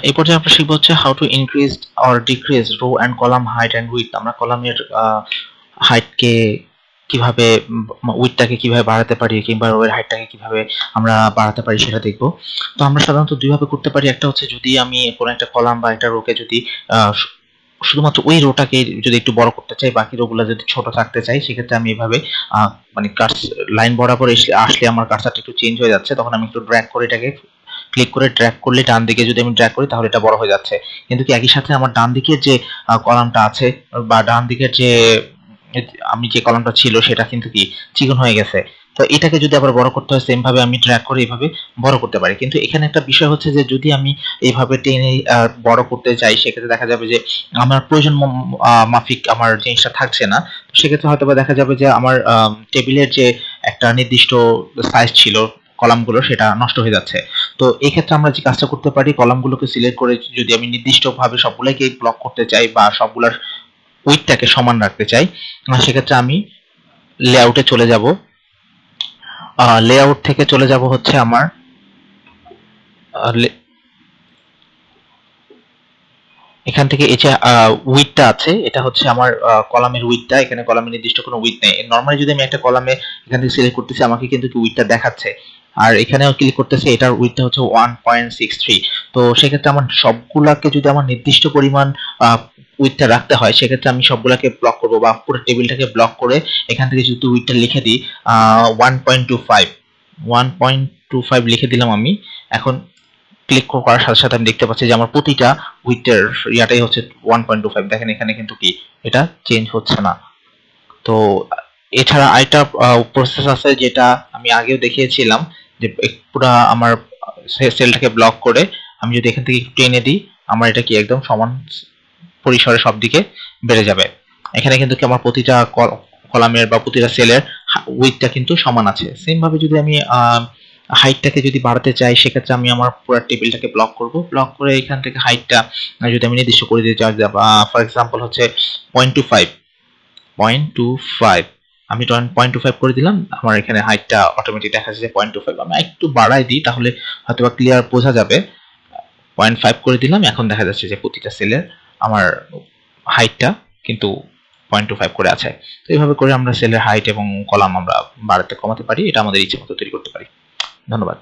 এই পর্যায়ে আমরা শিখবো হচ্ছে how to increase or decrease rho and column height and width. আমরা কলামের হাইটকে কিভাবে উইডথটাকে কিভাবে বাড়াতে পারি কিংবা রো এর হাইটটাকে কিভাবে আমরা বাড়াতে পারি সেটা দেখব। তো আমরা সাধারণত দুইভাবে করতে পারি। একটা হচ্ছে যদি আমি কোনো একটা কলাম বা একটা রোকে যদি শুধুমাত্র ওই রোটাকে যদি একটু বড় করতে চাই, বাকি রোগুলো যদি ছোট থাকতে চাই, সেক্ষেত্রে আমি এভাবে মানে লাইন বরাবর আসলে আমার কার্সারটা একটু চেঞ্জ হয়ে যাচ্ছে, তখন আমি একটু ড্র্যাগ করে এটাকে ক্লিক করে ড্র্যাগ করলে ডান দিকে যদি আমি ড্র্যাগ করি তাহলে এটা বড় হয়ে যাচ্ছে। কিন্তু কি একই সাথে আমার ডান দিকের যে কলামটা আছে বা ডান দিকের যে আমি যে কলামটা ছিল সেটা কিন্তু কি চিকন হয়ে গেছে। তো এটাকে যদি আবার বড় করতে হয় সেম ভাবে আমি ড্র্যাগ করে এইভাবে বড় করতে পারি। কিন্তু এখানে একটা বিষয় হচ্ছে যে যদি আমি এইভাবে টেনে বড় করতে যাই সেক্ষেত্রে দেখা যাবে যে আমার প্রয়োজন মাফিক আমার জিনিসটা থাকছে না। তো সেক্ষেত্রে হয়তো বা দেখা যাবে যে আমার টেবিলের যে একটা নির্দিষ্ট সাইজ ছিল কলামগুলো সেটা নষ্ট হয়ে যাচ্ছে। তো এই ক্ষেত্রে আমরা যে কাজটা করতে পারি, কলামগুলোকে সিলেক্ট করে যদি আমি নির্দিষ্টভাবে সবগুলোকে ব্লক করতে চাই বা সবগুলোর উইডথটাকে সমান রাখতে চাই, সেক্ষেত্রে আমি লেআউটে চলে যাব। লেআউট থেকে চলে যাব হচ্ছে আমার এখান থেকে এই যে উইডথটা আছে এটা হচ্ছে আমার কলামের উইডথটা। এখানে কলামের নির্দিষ্ট কোনো উইডথ নেই। নরমালি যদি আমি একটা কলামে এখান থেকে সিলেক্ট করতেছি আমাকে কিন্তু কি উইডথটা দেখাচ্ছে, আর এখানেও ক্লিক করতেছি এটার উইডথটা হচ্ছে 1.63। তো সেক্ষেত্রে আমার সবগুলাকে যদি আমার নির্দিষ্ট পরিমাণ উইডথটা রাখতে হয় সেক্ষেত্রে আমি সবগুলাকে ব্লক করব বা পুরো টেবিলটাকে ব্লক করে এখান থেকে যদি উইডথটা লিখে দিই 1.25 লিখে দিলাম আমি। এখন ক্লিক করার সাথে সাথে আমি দেখতে পাচ্ছি যে আমার প্রতিটা উইথের ইয়াটাই হচ্ছে 1.25। দেখেন এখানে কিন্তু কি এটা চেঞ্জ হচ্ছে না। তো এছাড়া আরেকটা প্রসেস আছে যেটা আমি আগেও দেখিয়েছিলাম, যে পুরো আমার সেলটাকে ব্লক করে আমি যদি এখান থেকে একটু টেনে দিই আমার এটা কি একদম সমান পরিসরে সব দিকে বেড়ে যাবে। এখানে কিন্তু কি আমার প্রতিটা কলামের বা প্রতিটা সেলের উইথটা কিন্তু সমান আছে। সেম ভাবে যদি আমি হাইটটাকে যদি বাড়াতে চাই সেক্ষেত্রে আমি আমার পুরো টেবিলটাকে ব্লক করব, ব্লক করে এখান থেকে হাইটটা যদি আমি নির্দিষ্ট করে দিতে চাই, ফর এক্সাম্পল হচ্ছে 0.25 আমি 0.25 করে দিলাম। আমার এখানে হাইটটা অটোমেটিক দেখা যাচ্ছে 0.25। আমি একটু বাড়াই দিই তাহলে হয়তো বা ক্লিয়ার বোঝা যাবে। 0.5 করে দিলাম। এখন দেখা যাচ্ছে যে প্রতিটা সেলের আমার হাইটটা কিন্তু 0.25 করে আছে। তো এইভাবে করে আমরা সেলের হাইট এবং কলাম আমরা বাড়াতে কমাতে পারি। এটা আমাদের ইচ্ছে মতো তৈরি করতে পারি। ধন্যবাদ।